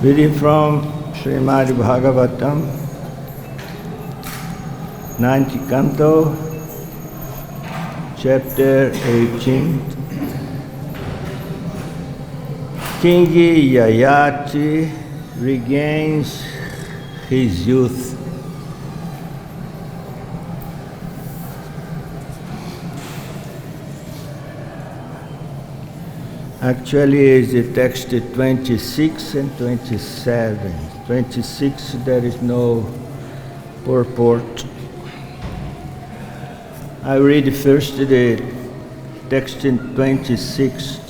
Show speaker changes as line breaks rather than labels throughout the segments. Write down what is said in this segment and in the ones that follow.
Reading from Srimad Bhagavatam, 9th Canto, Chapter 18. King Yayati regains his youth. Actually, is the text 26 and 27. 26, there is no purport. I read first the text in 26.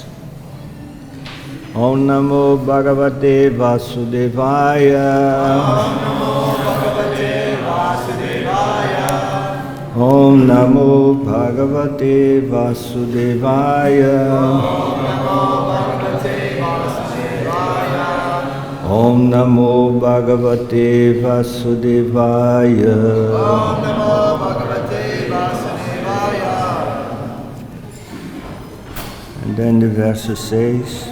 Om Namo Bhagavate Vasudevaya.
Om Namo Bhagavate Vasudevaya.
Om Namo Bhagavate Vasudevaya. Om Namo Bhagavate Vasudevaya.
Om Namo Bhagavate Vasudevaya.
And then the verse says,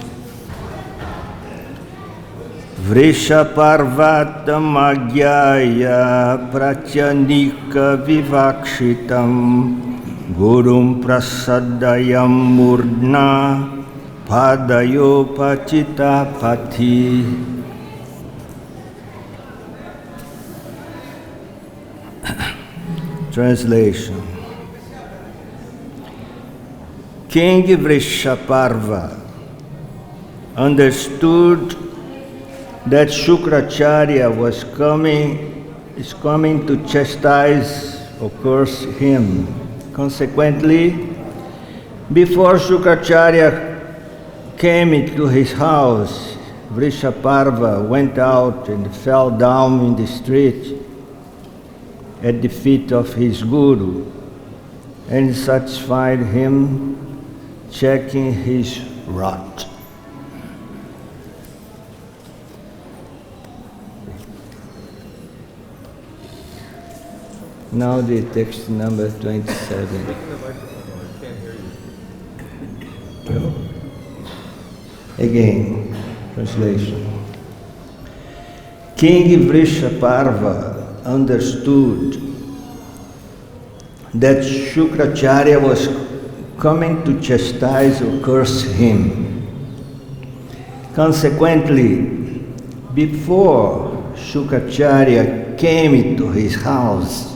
Vrishaparvatam Agyaya Pratyanika Vivakshitam Gurum Prasadayam Murdna Padayo Pachita Pati. Translation. King Vrishaparva understood that Shukracharya is coming to chastise or curse him. Consequently, before Shukracharya came into his house, Vrishaparva went out and fell down in the street at the feet of his guru and satisfied him, checking his wrath. Now the text number 27. Again, translation. King Vrishaparva understood that Shukracharya was coming to chastise or curse him. Consequently, before Shukracharya came into his house,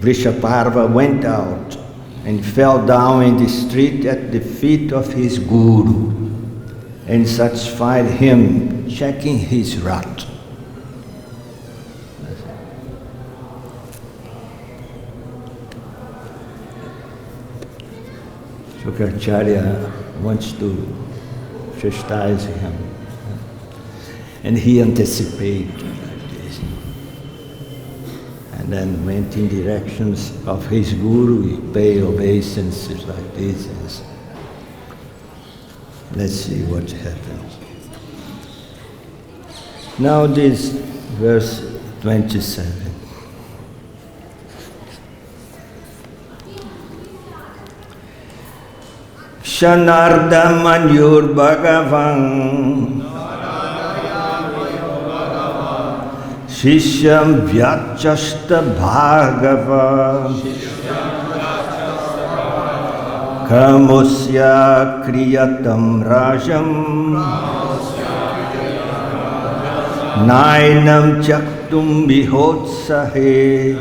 Vrishaparva went out and fell down in the street at the feet of his guru and satisfied him, checking his wrath. Shukracharya wants to chastise him, and he anticipated like this, and then went in directions of his guru. He paid obeisances like this. Let's see what happens. Now this verse 27. Shanarda Manyur Bhagavan Shishyam Vyachasta Bhagava Kamusya Kriyatam Rajam Nainam Chaktum Bihotsahe.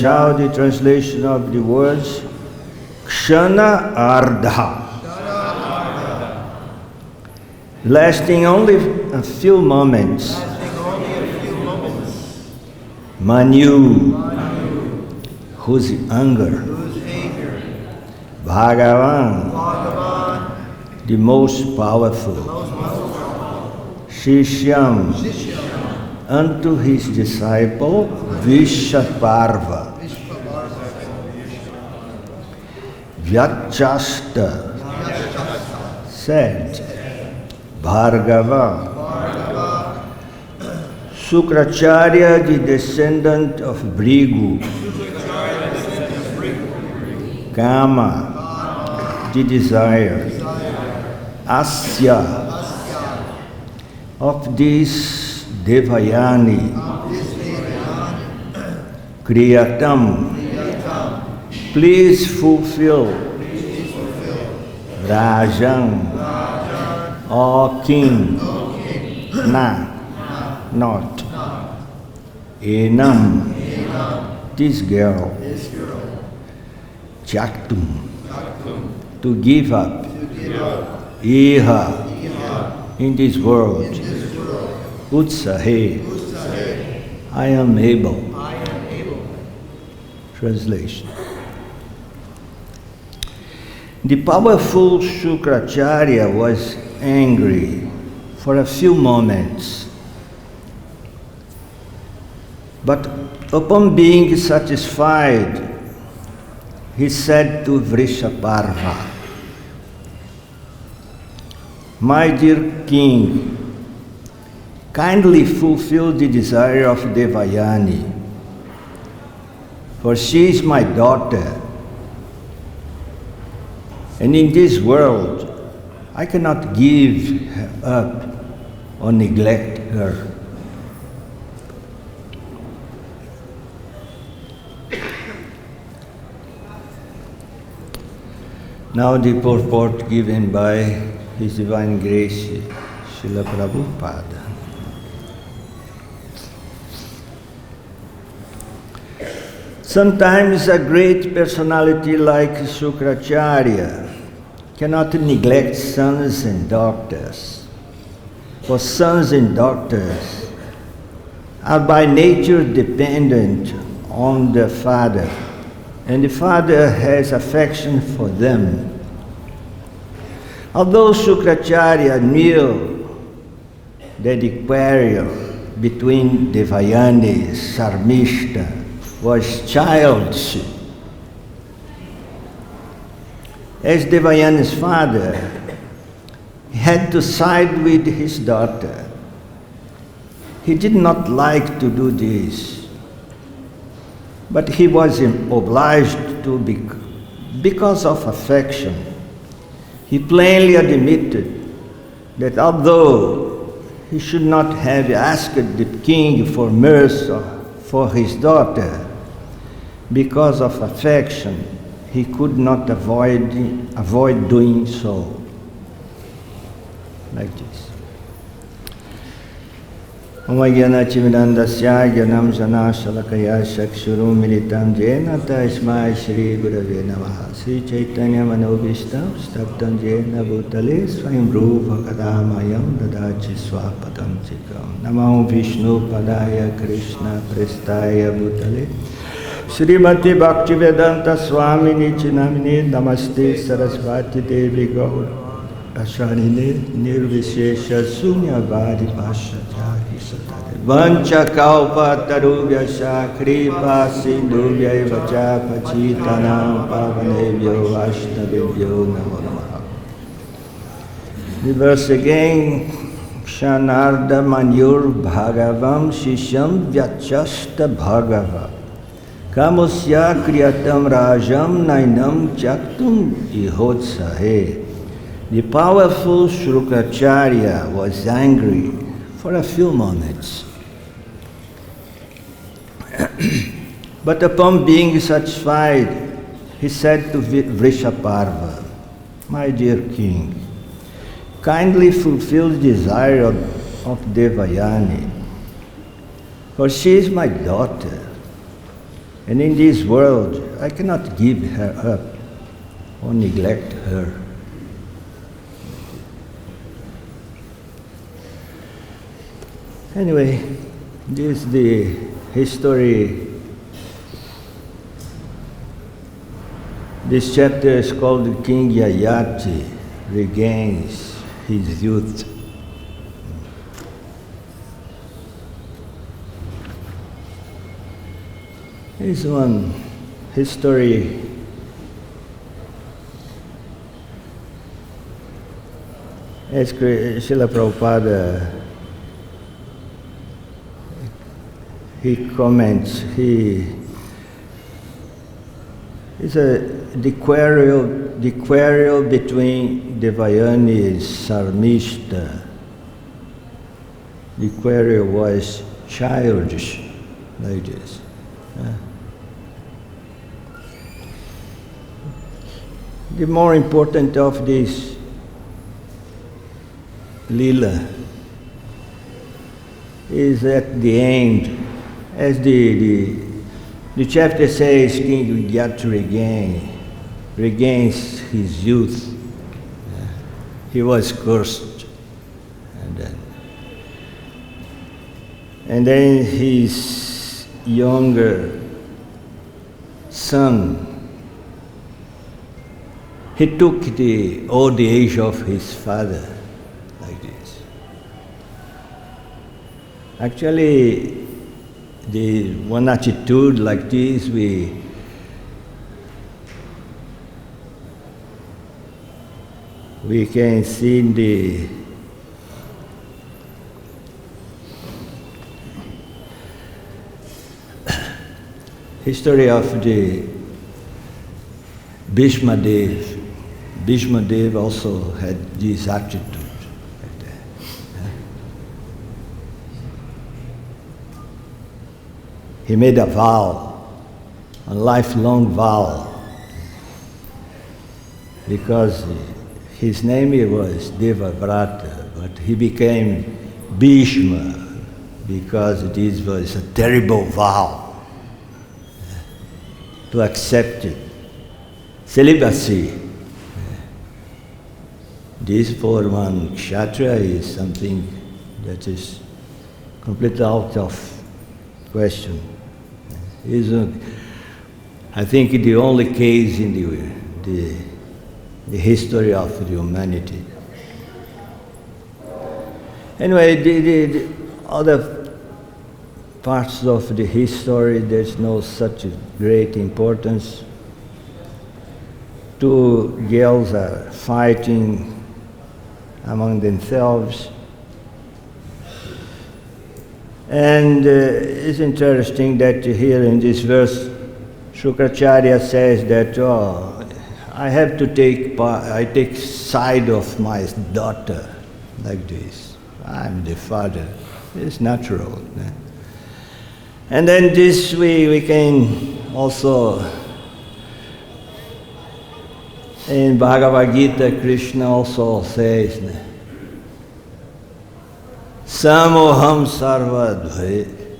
Now the translation of the words. Kshana Ardha, lasting only a few moments. Manu, whose anger. Bhagavan, the most powerful. Shishyam, unto his disciple Vrishaparva. Vyachasta, said, Bhargava, Shukracharya, the descendant of Bhrigu, Kama, the desire, Asya, of this Devayani, Kriyatam, please fulfill, Rajan, O king, not, Enam, this girl, Chaktum, to give up, Iha, in this world, Utsahe, I am able. Translation. The powerful Shukracharya was angry for a few moments, but upon being satisfied, he said to Vrishaparva, "My dear king, kindly fulfill the desire of Devayani, for she is my daughter, and in this world I cannot give her up or neglect her." Now the purport given by His Divine Grace, Srila Prabhupada. Sometimes a great personality like Shukracharya cannot neglect sons and daughters, for sons and daughters are by nature dependent on the father, and the father has affection for them. Although Shukracharya knew that the quarrel between Devayani and Sarmishta was childish, as Devayani's father, he had to side with his daughter. He did not like to do this, but he was obliged to because of affection. He plainly admitted that although he should not have asked the king for mercy for his daughter, because of affection, he could not avoid doing so. Like this. Omagyanachimidandasya gyanam janashalakaya shakshurum militam jena tasmai Shri Gurave Namaha. Sri Chaitanya Manobishtam stabdam jena bhutale swayam rupa kadamayam dadachi swapadam chikam. Namo Vishnu padaya Krishna prestaya bhutale Srimati Bhakti-vedanta Swamini Chinamini Namaste Sarasvati Devi Gaur Ashanine Nirvishesha Sunyavadi Bhashajaki Satade Vancha Kalpa Tarubhya Shakripa Sindhubhya Vacha Pachitanam Pavanebhyo Vaishnavebhyo Namo Namaha. The verse again, Kshanarda Manyur Bhagavam Shisham Vyachashta Bhagava Kamusya Kriyatam Rajam Nainam Chaktum Ihotsahe. The powerful Shukracharya was angry for a few moments. But upon being satisfied, he said to Vrishaparva, "My dear king, kindly fulfill the desire of Devayani, for she is my daughter, and in this world I cannot give her up or neglect her." Anyway, this is the history. This chapter is called King Yayati Regains His Youth. This one history as Srila Prabhupada he comments, he It's the quarrel between Devayani and Sarmishta. The quarrel was childish, like this. The more important of this Leela is at the end, as the chapter says, King Yatra regains his youth. He was cursed. And then his younger son, he took the old age of his father, like this. Actually, the one attitude like this, we can see in the history of the Bhishma Dev. Bhishma Dev also had this attitude. Like that. He made a vow, a lifelong vow, because his name was Devavrata, but he became Bhishma because this was a terrible vow to accept it. Celibacy. This for one kshatriya is something that is completely out of question. I think the only case in the history of the humanity. Anyway, the other parts of the history, there's no such great importance. Two girls are fighting among themselves. And it's interesting that here in this verse, Shukracharya says that, I have to I take side of my daughter, like this. I'm the father. It's natural. And then this we can also, in Bhagavad-Gita, Krishna also says, Samoham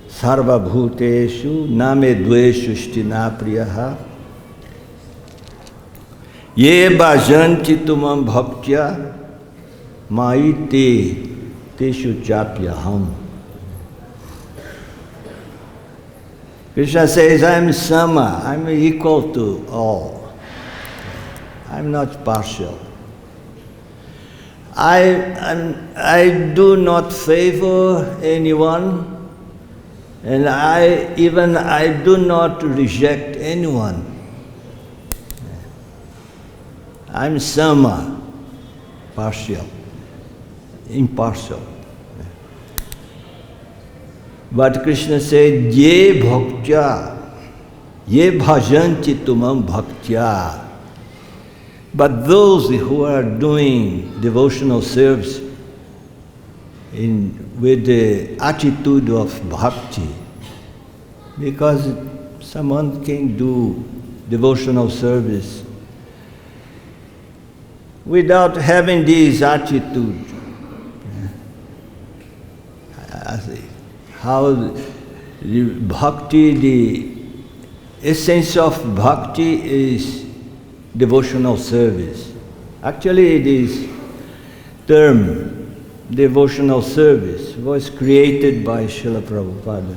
sarva bhuteshu name dveshu stina priyaha ye bhajanti tumam bhaktya maite teshu chapyaham. Krishna says, I'm sama, I'm equal to all. I'm not partial. I do not favor anyone, and I do not reject anyone. I'm sama, partial, impartial. But Krishna said, ye bhaktya, ye bhajanti tumam bhaktya. But those who are doing devotional service with the attitude of bhakti, because someone can do devotional service without having this attitude. How the bhakti, the essence of bhakti is devotional service. Actually, this term, devotional service, was created by Srila Prabhupada.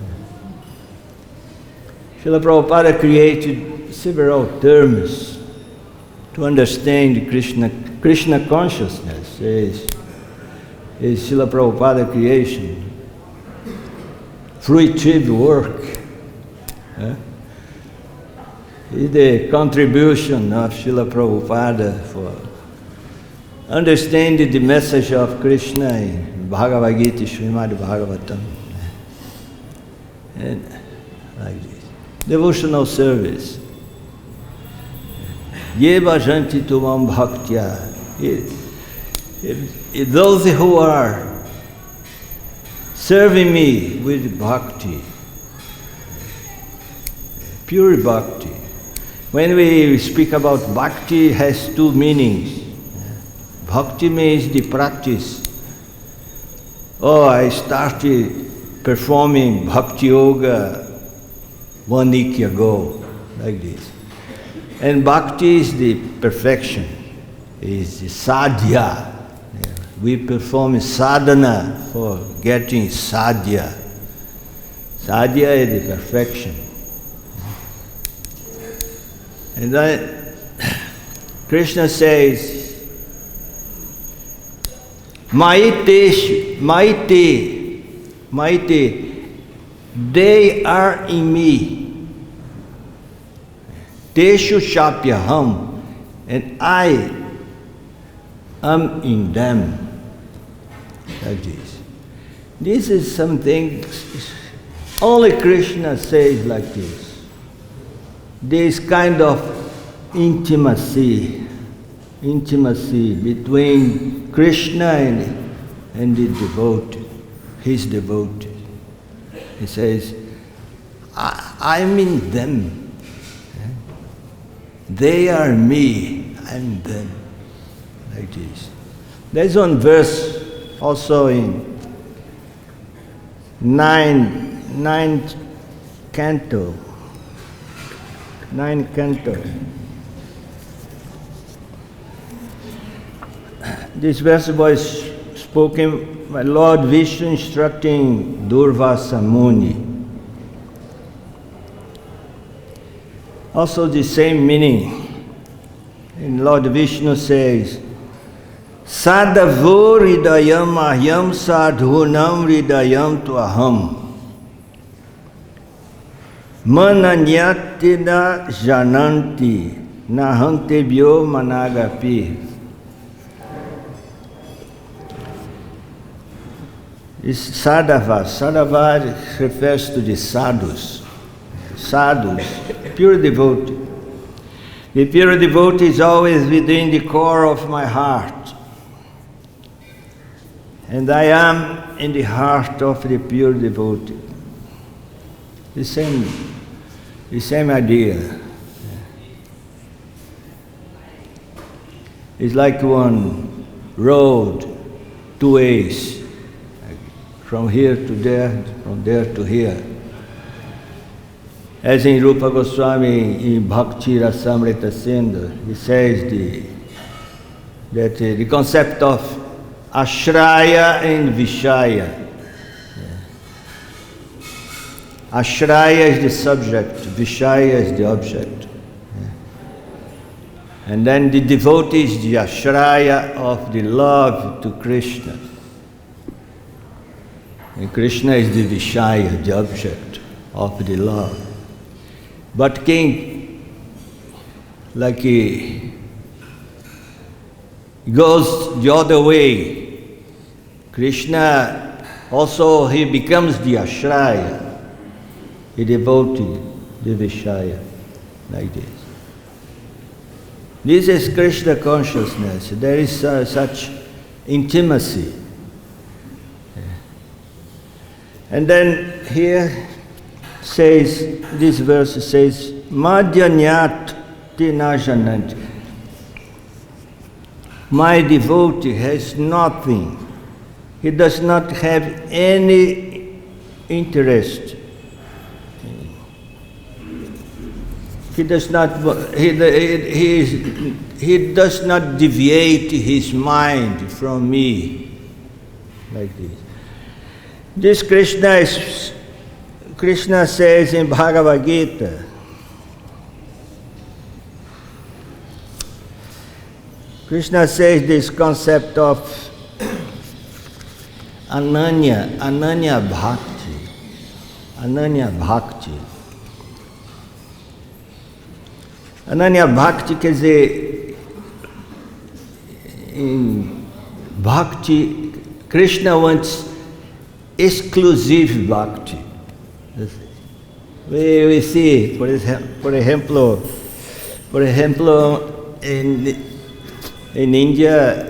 Srila Prabhupada created several terms to understand Krishna consciousness is Srila Prabhupada creation. Fruitive work is the contribution of Srila Prabhupada for understanding the message of Krishna in Bhagavad-Gita, Srimad Bhagavatam. And like this. Devotional service. Ye bhajanti tumam bhaktya. Those who are serving me with bhakti, pure bhakti. When we speak about bhakti, it has two meanings. Bhakti means the practice. Oh, I started performing bhakti-yoga 1 week ago, like this. And bhakti is the perfection, is the sadhya. We perform sadhana for getting sadhya. Sadhya is the perfection. And then Krishna says, Maite, they are in me. Teshu shapyaham, and I am in them. Like this. This is something only Krishna says like this. This kind of intimacy between Krishna and the devotee, his devotee. He says, I'm in them. They are me, I'm them. Like this. There's one verse also in ninth canto. This verse was spoken by Lord Vishnu instructing Durvasa Muni. Also the same meaning. And Lord Vishnu says, Sadhavo hridayam ahyam sadhunam hridayam tvaham. Mananyatina jananti nahantebhyo managapi. This sadhava. Sadhava refers to the sadhus. Sadhus, pure devotee. The pure devotee is always within the core of my heart. And I am in the heart of the pure devotee. The same idea. It's like one road, two ways. From here to there, from there to here. As in Rupa Goswami in Bhakti Rasamrita Sindhu, he says that the concept of Ashraya and Vishaya. Ashraya is the subject, Vishaya is the object. And then the devotee is the Ashraya of the love to Krishna. And Krishna is the Vishaya, the object of the love. But King, like he goes the other way. Krishna also, he becomes the Ashraya, the devotee, the Vishaya, like this. This is Krishna consciousness. There is such intimacy. And then here says, this verse says, Madhyanyat tinajanant. My devotee has nothing. He does not have any interest. He does not deviate his mind from me like this. This Krishna says in Bhagavad-Gita, Krishna says this concept of Ananya Bhakti. Ananya Bhakti. Ananya Bhakti quer dizer, in Bhakti, Krishna wants exclusive Bhakti. We see, por ejemplo, in India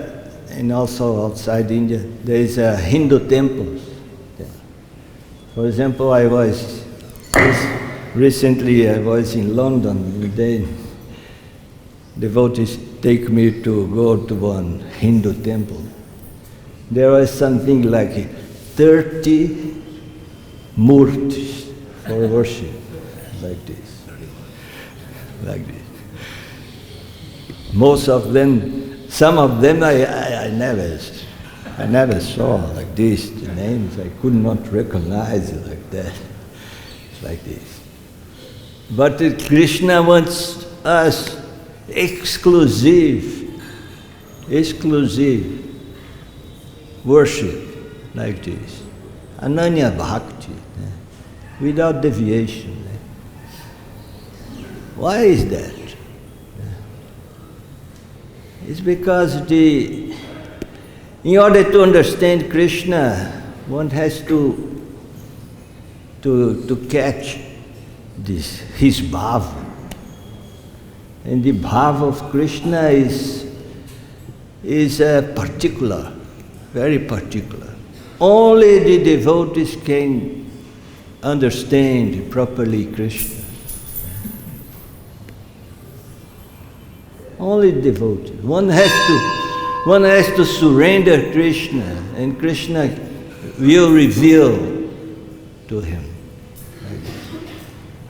and also outside India, there is a Hindu temples. For example, recently I was in London, and then devotees take me to go to one Hindu temple. There was something like 30 murtis for worship, like this. Like this. Most of them, some of them I never saw like this. The names I could not recognize it like that. It's like this. But Krishna wants us exclusive worship like this. Ananya bhakti, without deviation. Why is that? It's because in order to understand Krishna, one has to catch his bhava. And the bhava of Krishna is particular, very particular. Only the devotees can understand properly Krishna. Only devotees. One has to surrender Krishna, and Krishna will reveal to him.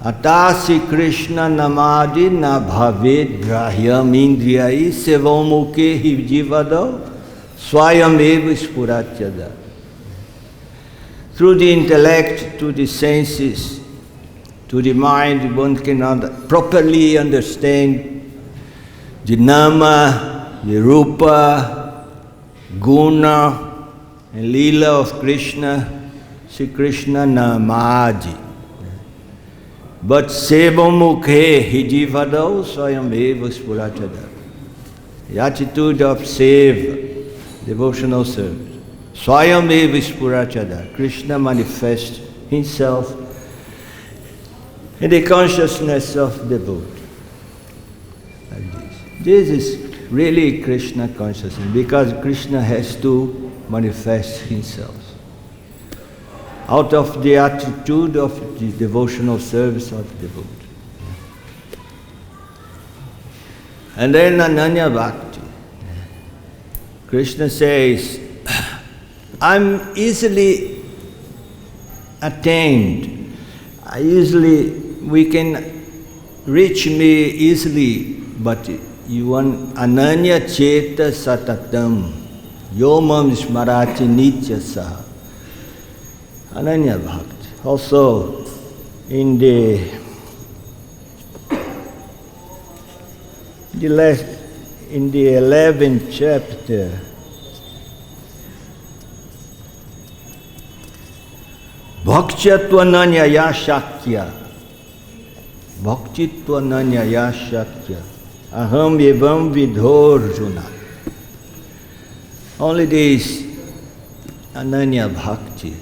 Atasi Krishna namadi na bhavet grahyam indriyai sevamuke hivjivado swayam eva spuratyada. Through the intellect, to the senses, to the mind, one cannot properly understand the nama, the rupa, guna, and lila of Krishna, Sri Krishna namadi. But sevamukhe hijivado swayam eva spuratyada. The attitude of seva, devotional service. Swayam eva spuratyada. Krishna manifests himself in the consciousness of devotee. Like this. This is really Krishna consciousness, because Krishna has to manifest himself out of the attitude of the devotional service of the devotee. And then Ananya Bhakti. Krishna says, I'm easily attained. We can reach me easily, but you want Ananya Cheta Satatam, Yomam Smarati Nitya Saha. Ananya Bhakti. Also, in the 11th chapter, Bhaktitvananya Shakya. Bhaktitvananya Shakya. Aham evam vidhorjuna. Only this Ananya Bhakti.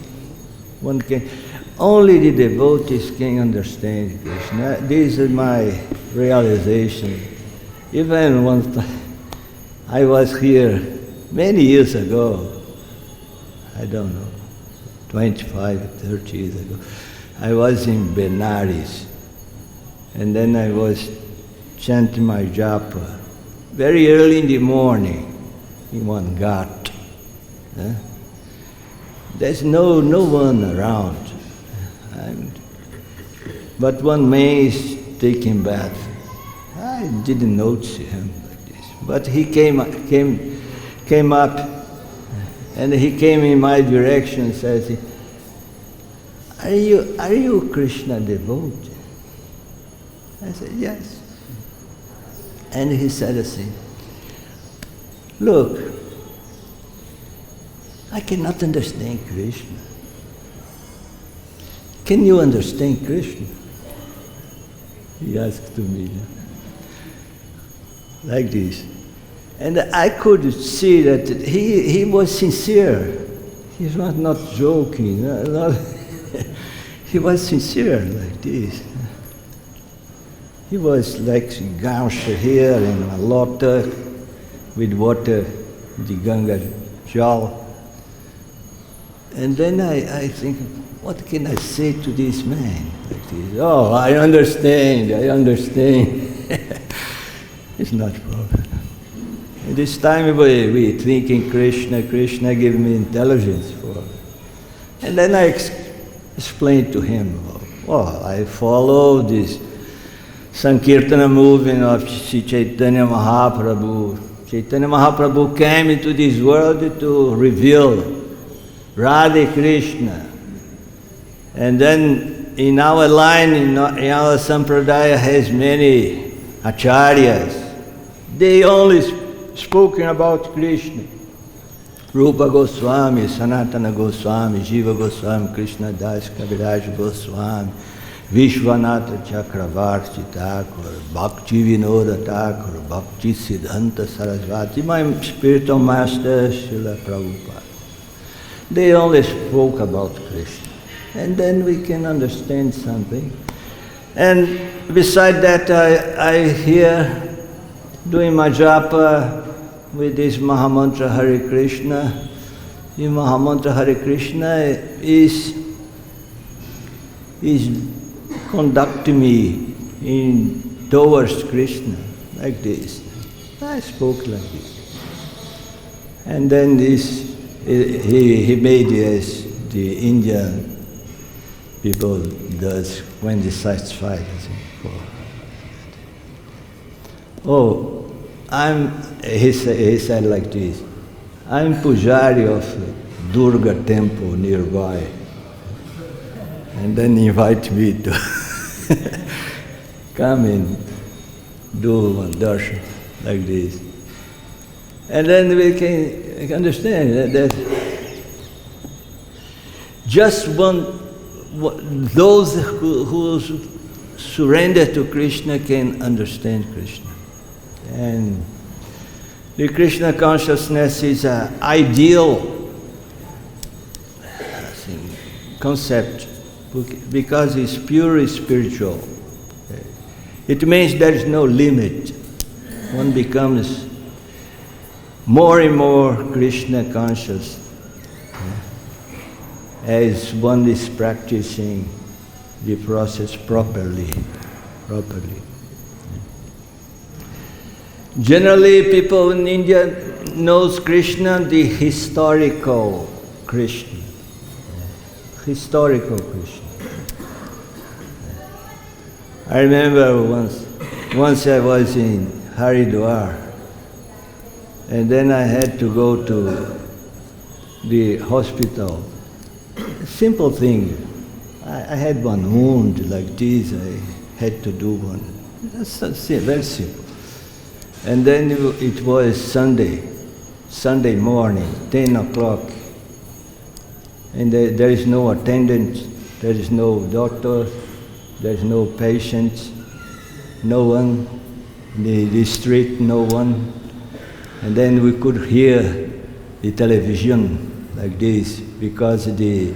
Only the devotees can understand Krishna. This is my realization. Even once I was here many years ago, I don't know, 25, 30 years ago, I was in Benares, and then I was chanting my japa very early in the morning in one ghat. There's no one around. But one man is taking bath. I didn't notice him like this. But he came up, and he came in my direction and says, are you Krishna devotee? I said, yes. And he said the same. Look, I cannot understand Krishna. Can you understand Krishna? He asked to me, like this. And I could see that he was sincere. He was not joking. He was sincere like this. He was like gaunch here and a lota with water, the Ganga Jal. And then I think, what can I say to this man? Like this? Oh, I understand. It's not a problem. And this time we thinking Krishna give me intelligence for. And then I explained to him, well, I follow this Sankirtana movement of Sri Chaitanya Mahaprabhu. Chaitanya Mahaprabhu came into this world to reveal Radha Krishna. And then in our line, in our sampradaya has many acharyas. They only spoken about Krishna. Rupa Goswami, Sanatana Goswami, Jiva Goswami, Krishna Das Kaviraj Goswami, Vishwanatha Chakravarti Thakur, Bhakti Vinoda Thakur, Bhakti Siddhanta Sarasvati, my spiritual master, Srila Prabhupada. They only spoke about Krishna. And then we can understand something. And beside that, I hear doing my japa with this Mahamantra Hare Krishna. The Mahamantra Hare Krishna is conducting me towards Krishna, like this. I spoke like this. And then he made as the Indian people does when they satisfied. Oh, he said like this, I'm Pujari of Durga temple nearby. And then invite me to come and do one darshan like this. And then we can understand that just those who surrender to Krishna can understand Krishna. And the Krishna consciousness is an ideal concept because it's purely spiritual. It means there is no limit. One becomes more and more Krishna conscious as one is practicing the process properly. Generally, people in India knows Krishna, the historical Krishna. Historical Krishna. I remember once I was in Haridwar, and then I had to go to the hospital. Simple thing. I had one wound like this, I had to do one. That's very simple. And then it was Sunday morning, 10 o'clock. And there is no attendant, there is no doctor, there is no patient, no one, the street, no one. And then we could hear the television like this because the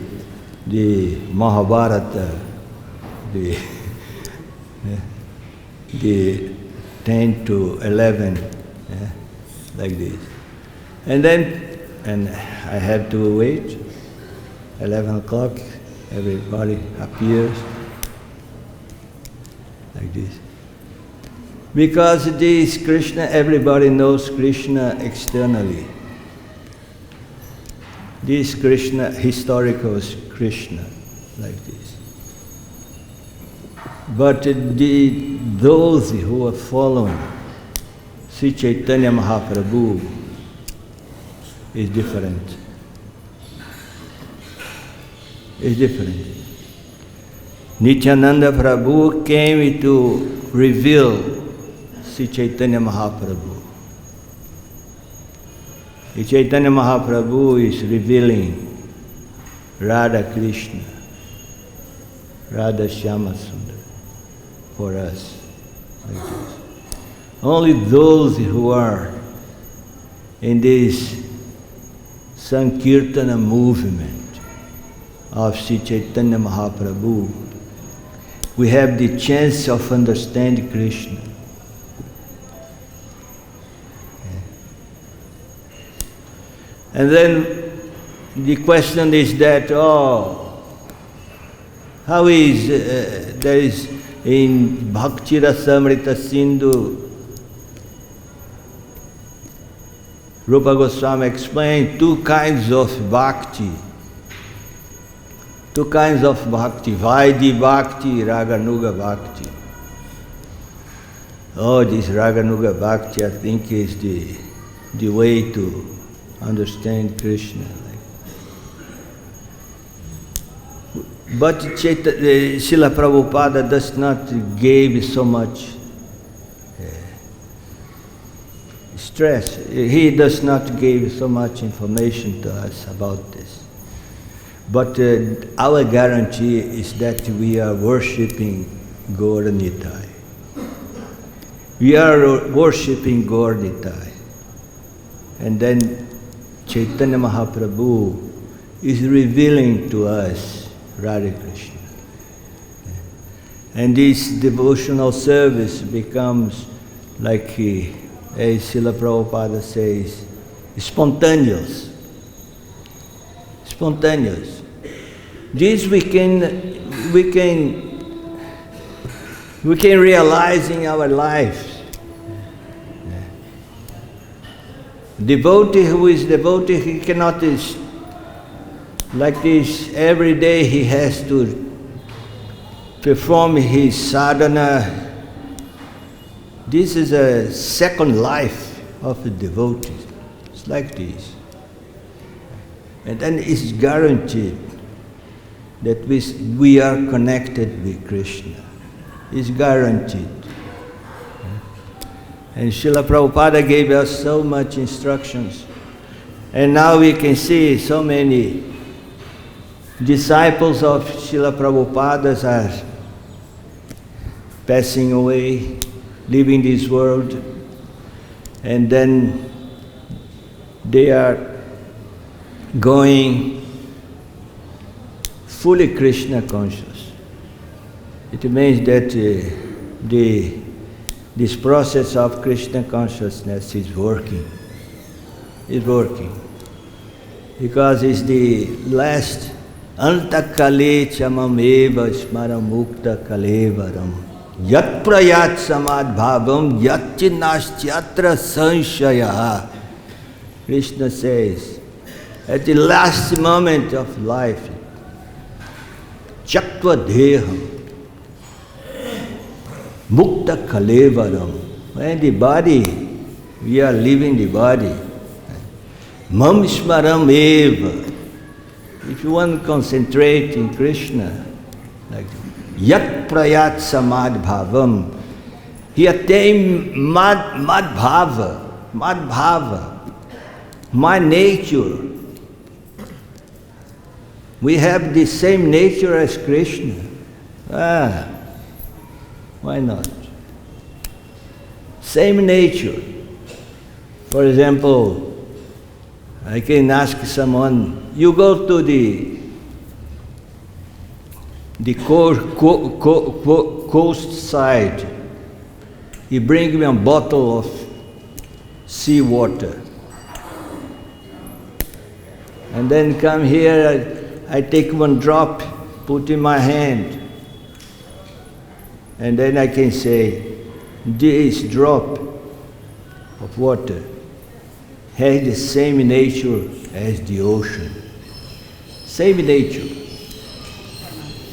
Mahabharata, the 10 to 11, like this. And I had to wait, 11 o'clock, everybody appears, like this. Because this Krishna, everybody knows Krishna externally. This Krishna, historical Krishna, like this. But those who are following Sri Chaitanya Mahaprabhu is different. It's different. Nityananda Prabhu came to reveal Sri Chaitanya Mahaprabhu. Sri Chaitanya Mahaprabhu is revealing Radha Krishna, Radha Shyama Sundar for us, like this. Only those who are in this Sankirtana movement of Sri Chaitanya Mahaprabhu, we have the chance of understanding Krishna. And then the question is that, how is, there is in Bhakti Rasamrita Sindhu, Rupa Goswami explained two kinds of bhakti. Two kinds of bhakti, Vaidhi Bhakti, Raganuga Bhakti. This Raganuga Bhakti, I think, is the way to understand Krishna. But Srila Prabhupada does not give so much stress. He does not give so much information to us about this. But our guarantee is that we are worshipping Gaur Nitai. We are worshipping Gaur Nitai. And then Chaitanya Mahaprabhu is revealing to us Radha Krishna. And this devotional service becomes like, as Srila Prabhupada says, spontaneous. Spontaneous. This we can realize in our lives. Devotee who is devotee, he cannot like this every day. He has to perform his sadhana. This is a second life of a devotee. It's like this. And then it's guaranteed that we are connected with Krishna. It's guaranteed. And Srila Prabhupada gave us so much instructions. And now we can see so many disciples of Srila Prabhupada are passing away, leaving this world, and then they are going fully Krishna conscious. It means that this process of Krishna consciousness is working. It's working. Because it's the last Antakale chamameva smaramukta kalevaram yat prayat samad bhavam yat chinnastyatra sanshaya. Krishna says, at the last moment of life, Chakva Deham, Mukta Kalevaram. When the body, we are leaving the body. Mam Smaram Eva. If you want to concentrate in Krishna, like Yat Prayat Samad Bhavam, he attained Mad Bhava, my nature. We have the same nature as Krishna. Why not? Same nature. For example, I can ask someone, you go to the coast side, you bring me a bottle of seawater. And then come here, I take one drop, put in my hand, and then I can say, this drop of water has the same nature as the ocean. Same nature.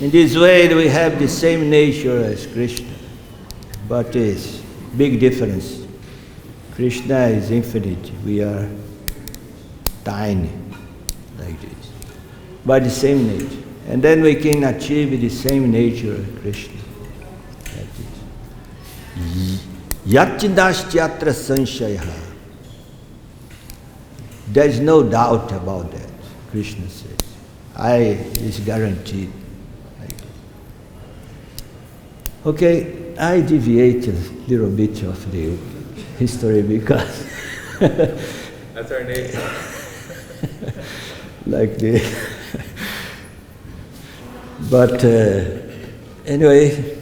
In this way, we have the same nature as Krishna, but it's big difference. Krishna is infinite, we are tiny, like this. By the same nature. And then we can achieve the same nature of Krishna. Like this. Yatchinastyatra sanshaya. There is no doubt about that, Krishna says. It's guaranteed. Like this. Okay, I deviate a little bit of the history because
that's our nature.
like this. But Anyway,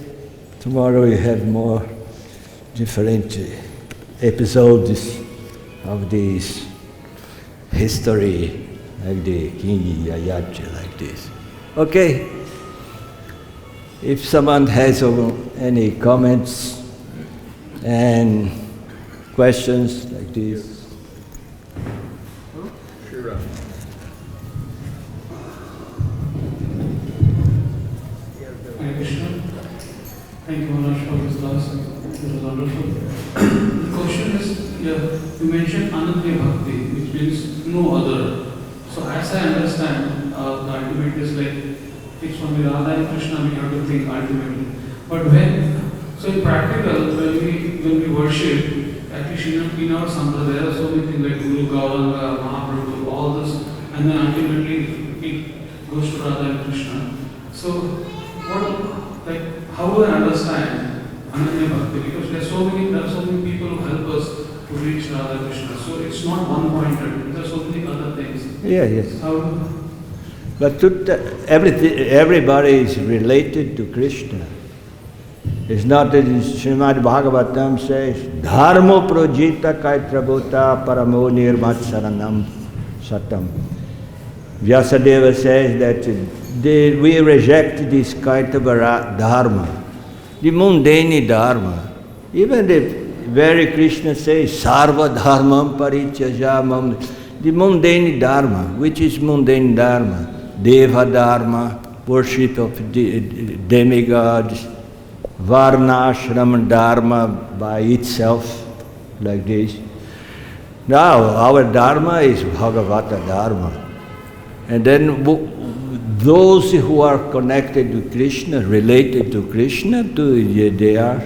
tomorrow we have more different episodes of this history, like the King Yayacha, like this. Okay. If someone has any comments and questions like this.
Sure.
Thank you, Maharaj, for this class. It was wonderful. The question is, you mentioned Ananya Bhakti, which means no other. So as I understand, the ultimate is like, it's only Radha and Krishna we have to think ultimately. But so in practical, when we worship, at least in our Sampradaya, there are so many things like Guru, Gauranga, Mahaprabhu, all this, and then ultimately it goes to Radha and Krishna. So how do I understand Ananya Bhakti? Because there are so many people who help us to reach Radha Krishna. So it's not one-pointed. There are so many other things.
Yeah, yes.
How?
But everybody is related to Krishna. It's not that Srimad Bhagavatam says, Dharmo projita kai prabhuta paramo nirmat saranam satam. Vyasadeva says that we reject this kind of dharma, the mundane dharma. Even the very Krishna says, Sarva dharmam parityajamam, the mundane dharma. Which is mundane dharma? Deva dharma, worship of demigods, varna ashram dharma by itself, like this. Now, our dharma is Bhagavata dharma. And then those who are connected to Krishna, related to Krishna, they are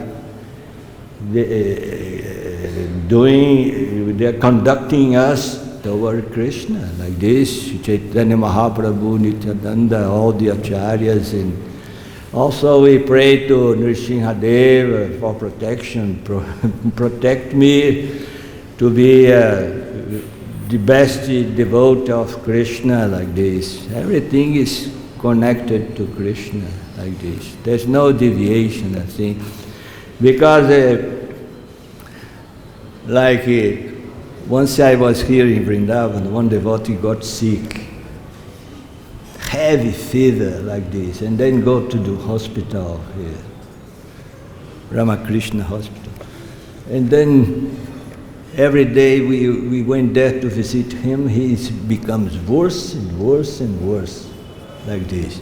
conducting us toward Krishna, like this, Chaitanya Mahaprabhu, Nityananda, all the acharyas. And also we pray to Nrsimhadev for protection, protect me to be the best devotee of Krishna, like this. Everything is connected to Krishna, like this. There's no deviation, I think. Because once I was here in Vrindavan, one devotee got sick, heavy fever like this, and then go to the hospital here, Ramakrishna Hospital. And then every day we went there to visit him, he becomes worse and worse and worse, like this.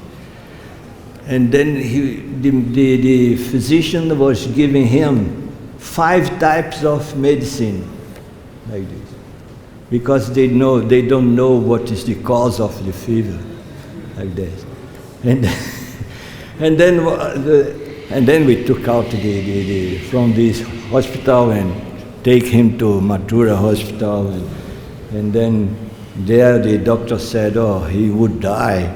And then the physician was giving him 5 types of medicine, like this, because they don't know what is the cause of the fever, like this. And then we took out from this hospital and take him to Mathura Hospital, and then there the doctor said, oh, he would die.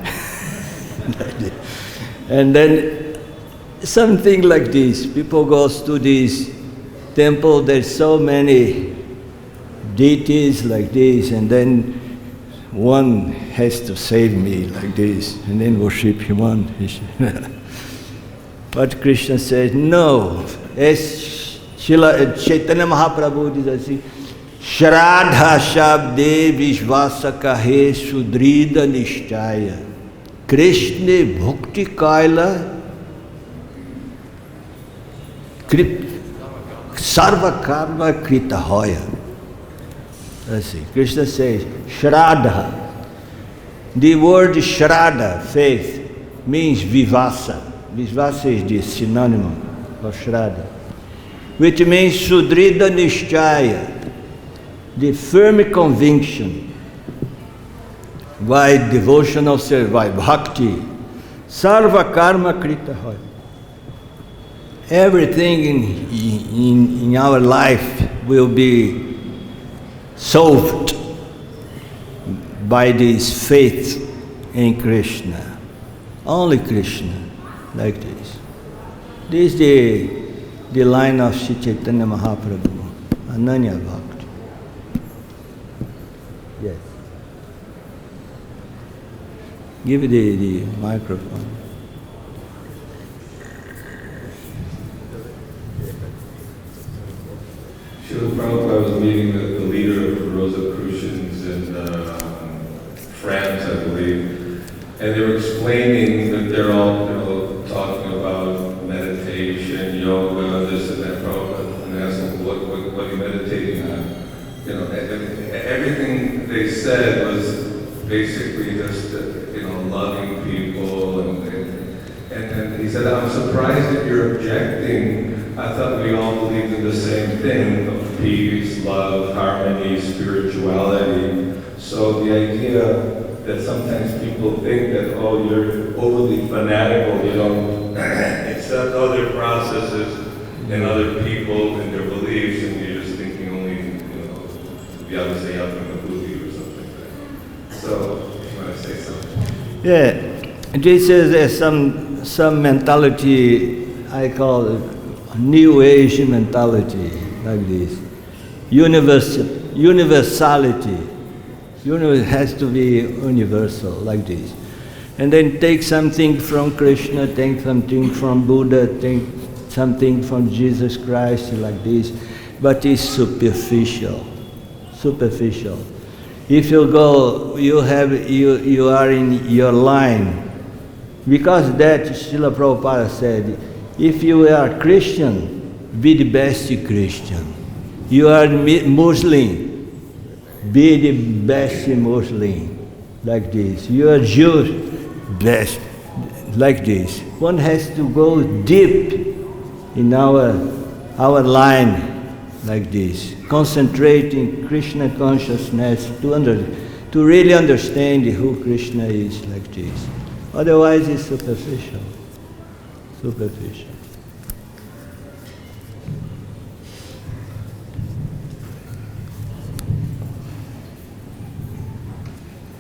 And then something like this. People go to this temple, there's so many deities like this, and then one has to save me like this, and then worship him one. But Krishna says, no. As Chaitanya Mahaprabhu diz assim, Shraddha Shabde Vishvasa Kahe Sudrida Nishtaya Krishna Bhakti Kaila Sarva Karma Krita Hoya. Krishna says, Shraddha. The word Shraddha, faith, means Vivasa. Vivasa is the synonym of Shraddha, which means Sudrida Nishchaya, the firm conviction, by devotional service, by bhakti, sarva karma krita hoya. Everything in our life will be solved by this faith in Krishna. Only Krishna, like this. This is the line of Sri Chaitanya Mahaprabhu, Ananya Bhakti. Yes. Give the microphone.
Srila Prabhupada was meeting the leader of the Rosicrucians in France, I believe, and they were explaining that they're all talking about meditation, yoga, this and that. Prabhupada, and asked them, what are you meditating on? Everything they said was basically just loving people, and he said, I'm surprised that you're objecting. I thought we all believed in the same thing of peace, love, harmony, spirituality. So the idea that sometimes people think that, oh, you're overly fanatical, you don't accept other processes and other people and their beliefs, and you're just thinking only, Vyavasaya from the Buddhi or something like that. So, you want to say something?
Yeah, this is some mentality I call New Age mentality, like this. Universality. Universe has to be universal, like this. And then take something from Krishna, take something from Buddha, take something from Jesus Christ, like this. But it's superficial. Superficial. If you go, you are in your line. Because that, Srila Prabhupada said, if you are Christian, be the best Christian. You are Muslim, be the best Muslim, like this. You are Jew, best, like this. One has to go deep in our line, like this. Concentrating Krishna consciousness to really understand who Krishna is, like this. Otherwise, it's superficial. Superficial.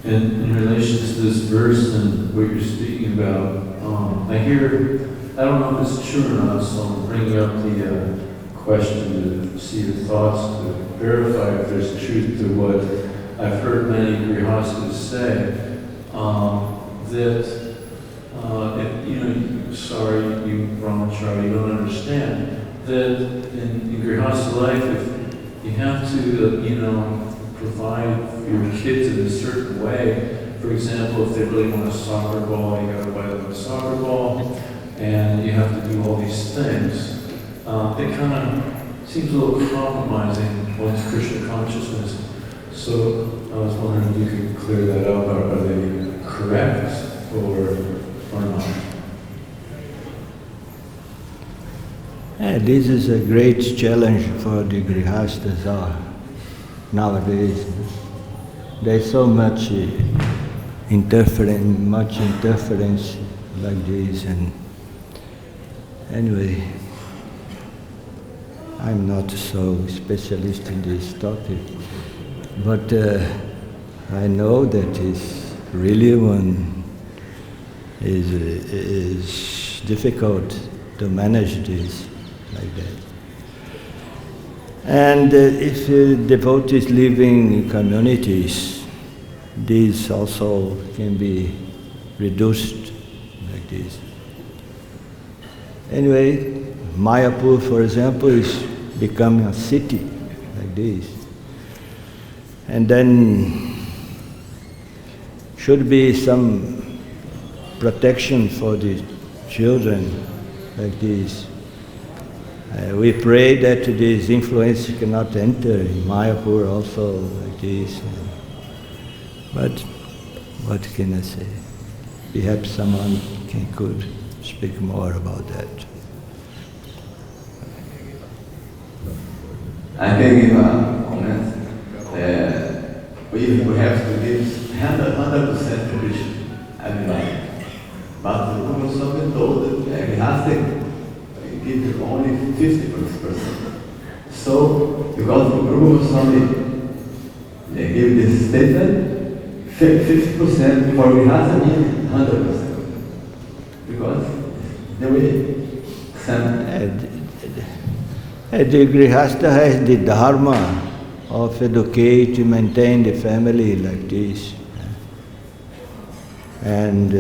In relation to this verse and what you're speaking about, I don't know if it's true or not, so I'm bringing up the question to see your thoughts, to verify if there's truth to what I've heard many grihastas say, that you Brahmachari, you don't understand that in grihasta life, if you have to, provide for your kids in a certain way. For example, if they really want a soccer ball, you got to buy them a soccer ball, and you have to do all these things. It kind of seems a little compromising one's Krishna consciousness. So I was wondering if you could clear that up. Are they correct or not?
This is a great challenge for the grihastas nowadays. There's so much interference like this, and anyway, I'm not so specialist in this topic, but I know that it's really is difficult to manage this like that. And if devotees living in communities, these also can be reduced like this. Anyway, Mayapur, for example, is becoming a city like this. And then should be some protection for the children like this. We pray that this influence cannot enter in Mayapur also like this. But what can I say? Perhaps someone could speak more about that.
I can give a comment. We have to give 100% to Krishna every night. But the Guru Swami told that we have to give only 50%. So, because the Guru Swami they give this statement, 50% for Grihastha means 100%. Because the way
the Grihastha has the dharma of educate, to maintain the family like this. And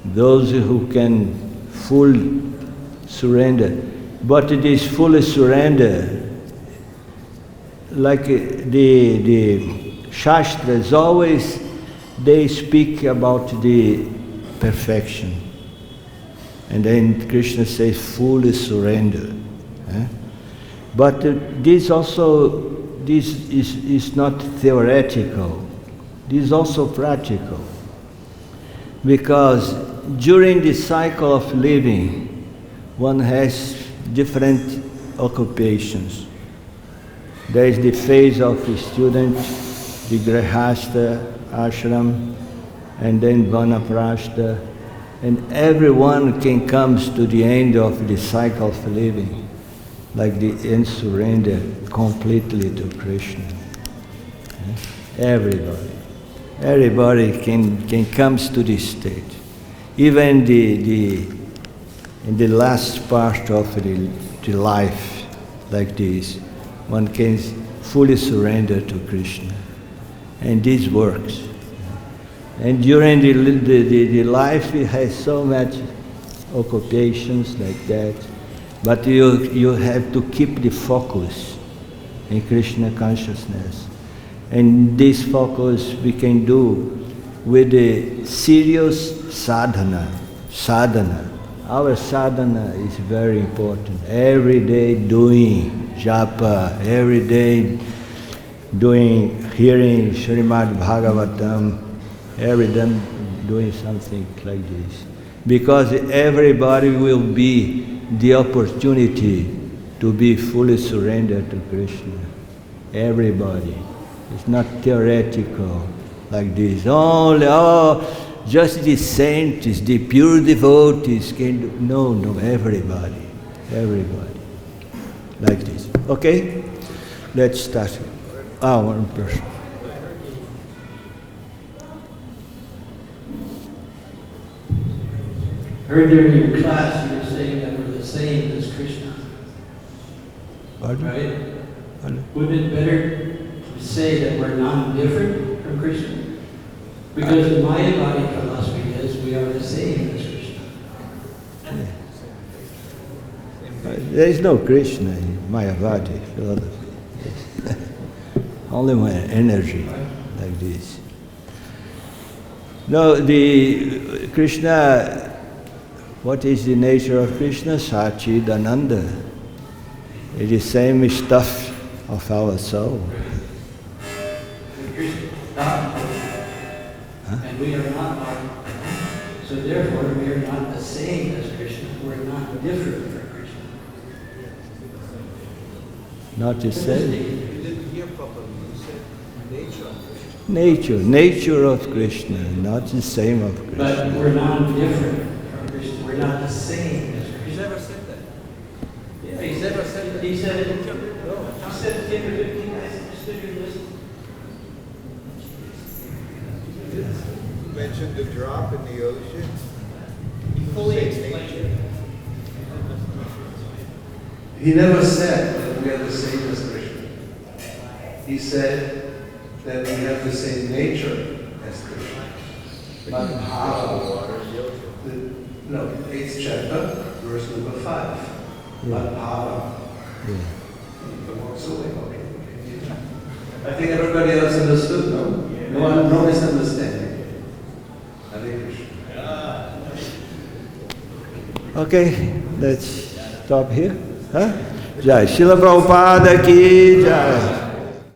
those who can full surrender. But it is full surrender like the Shastras always, they speak about the perfection. And then Krishna says, fully surrender. But this is not theoretical. This is also practical. Because during the cycle of living, one has different occupations. There is the phase of the student, the grihastha, ashram, and then vanaprastha, and everyone can come to the end of the cycle of living, like the end surrender completely to Krishna. Everybody can come to this state. Even in the last part of the life, like this, one can fully surrender to Krishna. And this works. And during the life, it has so much occupations like that. But you have to keep the focus in Krishna consciousness. And this focus we can do with the serious sadhana. Our sadhana is very important. Every day doing japa, every day hearing Srimad Bhagavatam, every day doing something like this. Because everybody will be the opportunity to be fully surrendered to Krishna. Everybody. It's not theoretical like this. Only, just the saints, the pure devotees can do. No, everybody. Like this. Okay? Let's start. One person.
Heard during your class you were saying that we're the same as Krishna.
Pardon?
Right?
Pardon?
Wouldn't it better to say that we're non-different from Krishna? Because the Mayavadi philosophy is we are the same as Krishna.
There is no Krishna in Mayavadi philosophy. Only my energy like this. No, the Krishna, what is the nature of Krishna? Satchidananda. It is the same stuff of our soul.
And we are not like, so therefore we are not the same as Krishna. We're not different from Krishna.
Not the same.
You didn't hear properly. You said nature of Krishna.
Nature of Krishna, not the same of Krishna.
But we're not different from Krishna. We're not the same as
He
Krishna.
never said that.
Yeah,
He never said that.
He said it.
No.
He said it 10 or 15 times. I stood here listening.
You mentioned the drop in the ocean.
He fully explained it.
He never said that we are the same as Krishna. He said that we have the same nature as Krishna. But how? No, 8th chapter, verse number 5. But how? The walks away. Okay. I think everybody else understood, no? No misunderstanding. Hare Krishna.
Okay, let's stop here. Jai Srila Prabhupada ki Jai.